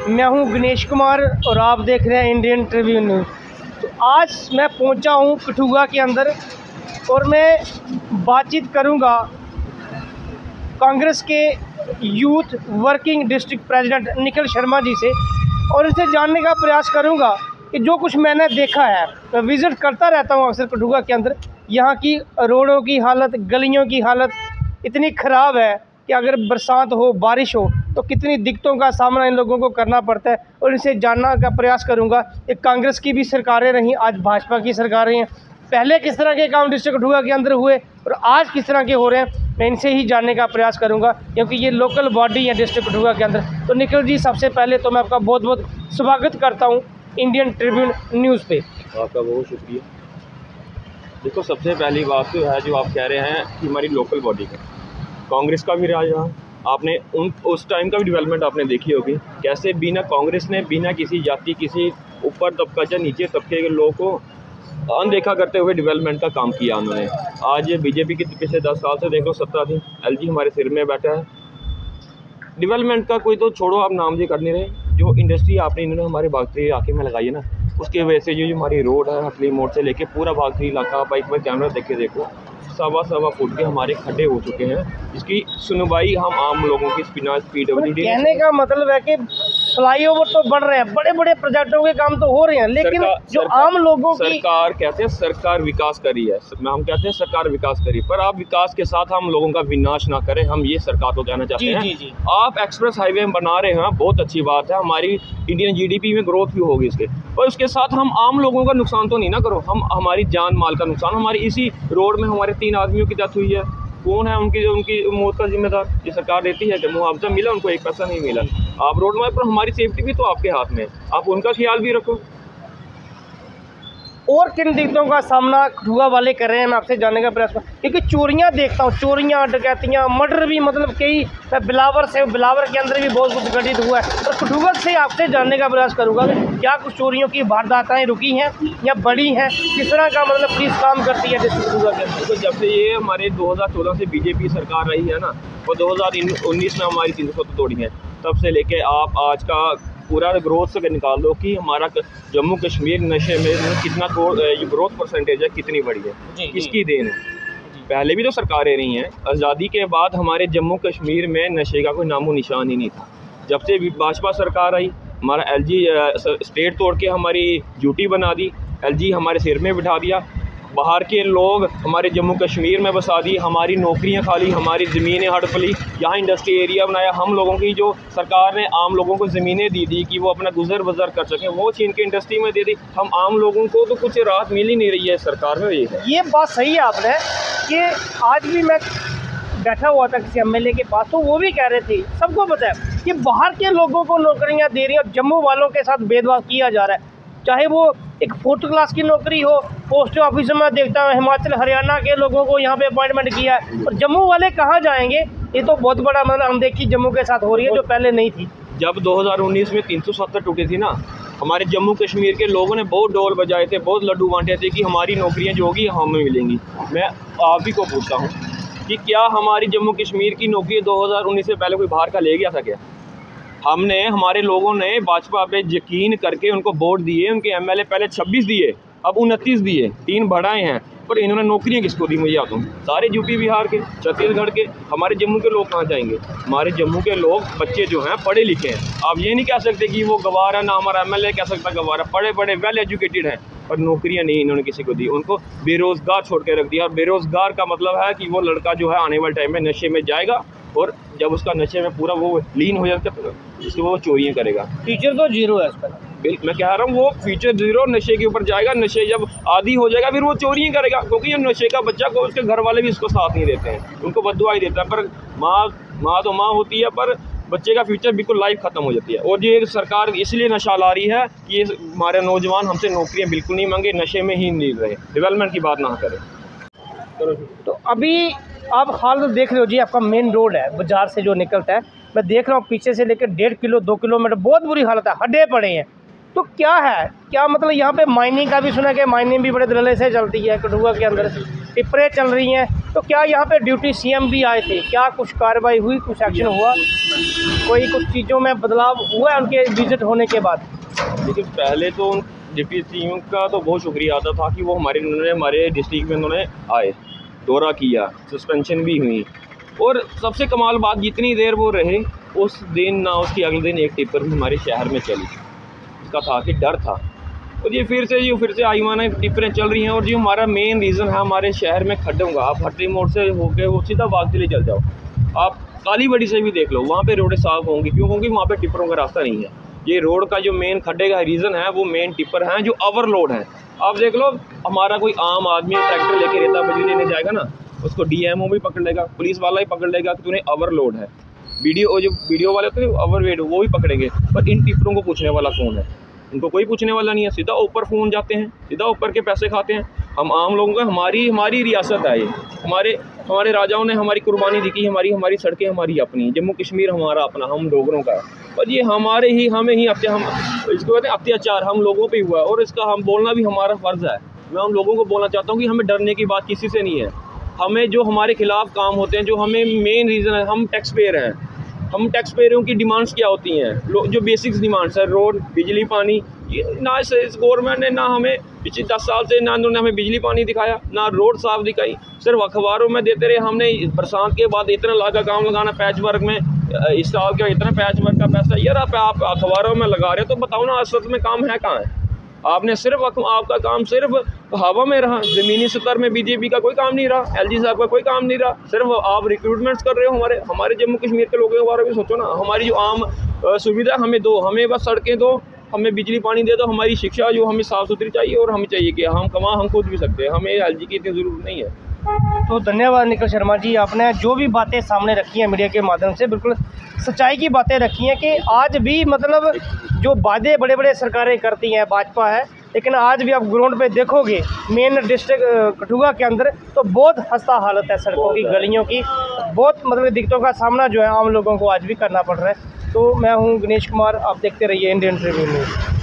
मैं हूं गणेश कुमार और आप देख रहे हैं इंडियन ट्रिब्यून न्यूज़। तो आज मैं पहुंचा हूं कठुआ के अंदर और मैं बातचीत करूंगा कांग्रेस के youth working district president Nikhil Sharma ji से और इनसे जानने का प्रयास करूंगा कि जो कुछ मैंने देखा है, मैं विज़िट करता रहता हूं अक्सर कठुआ के अंदर। यहाँ की रोडों की हालत, गलियों की हालत इतनी ख़राब है कि अगर बरसात हो, बारिश हो तो कितनी दिक्कतों का सामना इन लोगों को करना पड़ता है। और इनसे जानने का प्रयास करूंगा कि कांग्रेस की भी सरकारें रहीं, आज भाजपा की सरकारें हैं, पहले किस तरह के काम डिस्ट्रिक्ट कठुआ के अंदर हुए और आज किस तरह के हो रहे हैं, मैं इनसे ही जानने का प्रयास करूंगा क्योंकि ये लोकल बॉडी है डिस्ट्रिक्ट कठुआ के अंदर। तो निखिल जी, सबसे पहले तो मैं आपका बहुत बहुत स्वागत करता हूँ इंडियन ट्रिब्यून न्यूज़ पे। आपका बहुत शुक्रिया। देखो, सबसे पहली बात तो है जो आप कह रहे हैं कि हमारी लोकल बॉडी का कांग्रेस का भी राज रहा। आपने उस टाइम का भी डेवलपमेंट आपने देखी होगी, कैसे बिना कांग्रेस ने बिना किसी जाति, किसी ऊपर तबका या नीचे तबके के लोगों को अनदेखा करते हुए डेवलपमेंट का काम किया उन्होंने। आज बीजेपी की पिछले 10 साल से देख लो, 17 थी, एलजी हमारे सिर में बैठा है। डेवलपमेंट का कोई तो छोड़ो, आप नाम जी कर नहीं रहे। जो इंडस्ट्री आपने इन्होंने हमारे बागतरी इलाके में लगाई है ना, उसकी वजह से जो हमारी रोड है हथली मोड़ से लेके पूरा बागतरी इलाका, बाइक पर कैमरा देख के देखो, सवा फुट के हमारे खड्डे हो चुके हैं, जिसकी सुनवाई हम आम लोगों की PWD। कहने का मतलब है कि फ्लाईओवर तो बढ़ रहे हैं, बड़े बड़े प्रोजेक्टों के काम तो हो रहे हैं, लेकिन जो आम लोगों की सरकार कहते हैं सरकार विकास करी है, हम कहते हैं सरकार विकास करी, पर आप विकास के साथ हम लोगों का विनाश ना करें, हम ये सरकार को कहना चाहते हैं। जी। आप एक्सप्रेस हाईवे बना रहे हैं, बहुत अच्छी बात है, हमारी इंडियन GDP में ग्रोथ भी होगी इसके, पर उसके साथ हम आम लोगों का नुकसान तो नहीं ना करो। हम हमारी जान माल का नुकसान, हमारी इसी रोड में हमारे 3 आदमियों की डेथ हुई है, कौन है उनकी मौत का जिम्मेदार? ये सरकार देती है कि मुआवजा मिला, उनको 1 पैसा नहीं मिला। आप रोड में, पर हमारी सेफ्टी भी तो आपके हाथ में है, आप उनका ख्याल भी रखो। और किन दिक्कतों का सामना कठुआ वाले कर रहे हैं, मैं आपसे जानने का प्रयास करूँ, क्योंकि चोरियां देखता हूँ, चोरियां, डकैतियां, मर्डर भी, मतलब कई बिलावर के अंदर भी बहुत कुछ घटित हुआ है। तो कठुआ से आपसे जानने का प्रयास करूँगा कि क्या कुछ चोरियों की वारदातें रुकी हैं या बड़ी हैं, किस तरह का मतलब पुलिस काम करती है डिस्ट्रिक्ट कठुआ के अंदर? तो जब से ये हमारे 2014 से बीजेपी सरकार रही है ना, और 2019 में हमारी 300 तोड़ी है, तब से लेके आप आज का पूरा ग्रोथ से निकाल दो कि हमारा जम्मू कश्मीर नशे में कितना ग्रोथ परसेंटेज है, कितनी बड़ी है, किसकी देन है? पहले भी तो सरकारें रही हैं। आज़ादी के बाद हमारे जम्मू कश्मीर में नशे का कोई नामो निशान ही नहीं था। जब से भाजपा सरकार आई, हमारा LG स्टेट तोड़ के हमारी ड्यूटी बना दी, LG हमारे सिर में बिठा दिया, बाहर के लोग हमारे जम्मू कश्मीर में बसा दी, हमारी नौकरियां खाली, हमारी ज़मीनें हड़प ली, यहाँ इंडस्ट्री एरिया बनाया। हम लोगों की जो सरकार ने आम लोगों को ज़मीनें दी कि वो अपना गुजर बसर कर सकें, वो छीन के इंडस्ट्री में दे दी। हम आम लोगों को तो कुछ राहत मिल ही नहीं रही है सरकार में। ये बात सही है आपने कि आज भी मैं बैठा हुआ था किसी MLA के पास, तो वो भी कह रहे थे, सबको पता है कि बाहर के लोगों को नौकरियाँ दे रही हैं और जम्मू वालों के साथ भेदभाव किया जा रहा है। चाहे वो एक 4th क्लास की नौकरी हो, पोस्ट ऑफिस में देखता हूँ हिमाचल हरियाणा के लोगों को यहाँ पे अपॉइंटमेंट किया है, और जम्मू वाले कहाँ जाएंगे? ये तो बहुत बड़ा मतलब अनदेखी जम्मू के साथ हो रही है, जो पहले नहीं थी। जब 2019 में 370 टूटी थी ना, हमारे जम्मू कश्मीर के लोगों ने बहुत ढोल बजाए थे, बहुत लड्डू बांटे थे कि हमारी नौकरियाँ जो होगी हमें मिलेंगी। मैं आप ही को पूछता हूँ कि क्या हमारी जम्मू कश्मीर की नौकरी 2019 से पहले कोई बाहर का ले गया था क्या? हमने, हमारे लोगों ने भाजपा पे यकीन करके उनको वोट दिए, उनके MLA पहले 26 दिए, अब 29 दिए, 3 बढ़ाए हैं, पर इन्होंने नौकरियां किसको दी? मुझे तुम सारे यूपी बिहार के, छत्तीसगढ़ के। हमारे जम्मू के लोग कहाँ जाएंगे? हमारे जम्मू के लोग, बच्चे जो हैं पढ़े लिखे हैं। आप ये नहीं कह सकते कि वो गवार है, ना हमारा MLA कह सकता गवार है, पढ़े बड़े वेल एजुकेटेड हैं, पर नौकरियां नहीं इन्होंने किसी को दी, उनको बेरोज़गार छोड़ के रख दिया। और बेरोज़गार का मतलब है कि वो लड़का जो है आने वाले टाइम में नशे में जाएगा, और जब उसका नशे में पूरा वो लीन हो जाता है, इसलिए वो चोरियाँ करेगा। फ्यूचर तो जीरो है इसका। मैं कह रहा हूँ वो फ्यूचर जीरो, नशे के ऊपर जाएगा, नशे जब आदी हो जाएगा फिर वो चोरियाँ करेगा, क्योंकि ये नशे का बच्चा को उसके घर वाले भी इसको साथ नहीं देते हैं, उनको बद्दुआ ही देता है। पर माँ तो माँ होती है, पर बच्चे का फ्यूचर बिल्कुल लाइफ ख़त्म हो जाती है। और ये सरकार इसलिए नशा ला रही है कि ये हमारे नौजवान हमसे नौकरियाँ बिल्कुल नहीं मांगे, नशे में ही नहीं रहे, डेवलपमेंट की बात ना करें। तो अभी आप हाल तो देख रहे हो जी, आपका मेन रोड है, बाजार से जो निकलता है, मैं देख रहा हूँ पीछे से लेकर 1.5 किलो 2 किलोमीटर बहुत बुरी हालत है, हड्डे पड़े हैं। तो क्या है, क्या मतलब यहाँ पे माइनिंग का भी सुना कि माइनिंग भी बड़े दलदले से चलती है कठुआ के अंदर, टिप्परें चल रही हैं, तो क्या यहाँ पे ड्यूटी सीएम भी आए थे, क्या कुछ कार्रवाई हुई, कुछ एक्शन हुआ, कोई कुछ चीज़ों में बदलाव हुआ है उनके विजिट होने के बाद? देखिए पहले तो डिप्टी सीएम का तो बहुत शुक्रिया आता था कि वो हमारे डिस्ट्रिक्ट में उन्होंने आए, दौरा किया, सस्पेंशन भी हुई। और सबसे कमाल बात, जितनी देर वो रहे उस दिन ना उसके अगले दिन एक टिप्पर भी हमारे शहर में चली, इसका था कि डर था। और ये फिर से आईमाना टिप्परें चल रही हैं। और जो हमारा मेन रीज़न है हमारे शहर में खड्डों का, आप हट्टी मोड़ से होके वो सीधा बाग ले चल जाओ, आप काली बड़ी से भी देख लो, वहाँ पे रोडें साफ़ होंगी, क्यों? क्योंकि वहाँ पे टिप्परों का रास्ता नहीं है। ये रोड का जो मेन खड्डे का रीज़न है वो मेन टिप्पर हैं जो ओवरलोड है। आप देख लो, हमारा कोई आम आदमी ट्रैक्टर लेके रेता बजरी लेने जाएगा ना, उसको डीएमओ भी पकड़ लेगा, पुलिस वाला भी पकड़ लेगा कि तूने ओवरलोड है। वीडियो वाले तो ओवरवेट वो भी पकड़ेंगे, पर इन टिप्परों को पूछने वाला कौन है? उनको कोई पूछने वाला नहीं है, सीधा ऊपर फ़ोन जाते हैं, सीधा ऊपर के पैसे खाते हैं। हम आम लोगों का, हमारी रियासत है ये, हमारे राजाओं ने हमारी कुर्बानी दी, हमारी सड़कें हमारी अपनी, जम्मू कश्मीर हमारा अपना, हम डोगरों का। और ये हमें ही हम इसको कहते हैं अत्याचार हम लोगों पे हुआ, और इसका हम बोलना भी हमारा फ़र्ज़ है। मैं हम लोगों को बोलना चाहता हूँ कि हमें डरने की बात किसी से नहीं है। हमें जो हमारे खिलाफ़ काम होते हैं, जो हमें मेन रीज़न है, हम टैक्स पेयर हैं, हम टैक्स पेयरों की डिमांड्स क्या होती हैं, जो बेसिक्स डिमांड्स है, रोड, बिजली, पानी, ये ना इस गवर्नमेंट ने ना हमें पिछले 10 साल से ना उन्होंने हमें बिजली पानी दिखाया, ना रोड साफ दिखाई, सिर्फ अखबारों में देते रहे। हमने बरसात के बाद इतना लाख का काम लगाना पैच वर्क में, इस साल का इतना पैच वर्क का पैसा, यार आप अखबारों में लगा रहे हो, तो बताओ ना असल में काम है कहाँ है? आपने सिर्फ आपका काम सिर्फ हवा में रहा, ज़मीनी स्तर में बीजेपी का कोई काम नहीं रहा, एलजी साहब का कोई काम नहीं रहा, सिर्फ आप रिक्रूटमेंट्स कर रहे हो। हमारे जम्मू कश्मीर के लोगों के बारे में सोचो ना, हमारी जो आम सुविधा हमें दो, हमें बस सड़कें दो, हमें बिजली पानी दे दो, हमारी शिक्षा जो हमें साफ़ सुथरी चाहिए, और हमें चाहिए कि हम खुद भी सकते हैं, हमें एलजी की इतनी ज़रूरत नहीं है। तो धन्यवाद निखिल शर्मा जी, आपने जो भी बातें सामने रखी हैं मीडिया के माध्यम से, बिल्कुल सच्चाई की बातें रखी हैं कि आज भी मतलब जो वादे बड़े बड़े सरकारें करती हैं, भाजपा है, लेकिन आज भी आप ग्राउंड पे देखोगे मेन डिस्ट्रिक्ट कठुआ के अंदर तो बहुत खस्ता हालत है, सड़कों की, गलियों की, बहुत मतलब दिक्कतों का सामना जो है आम लोगों को आज भी करना पड़ रहा है। तो मैं हूँ गणेश कुमार, आप देखते रहिए इंडियन ट्रिब्यून न्यूज़।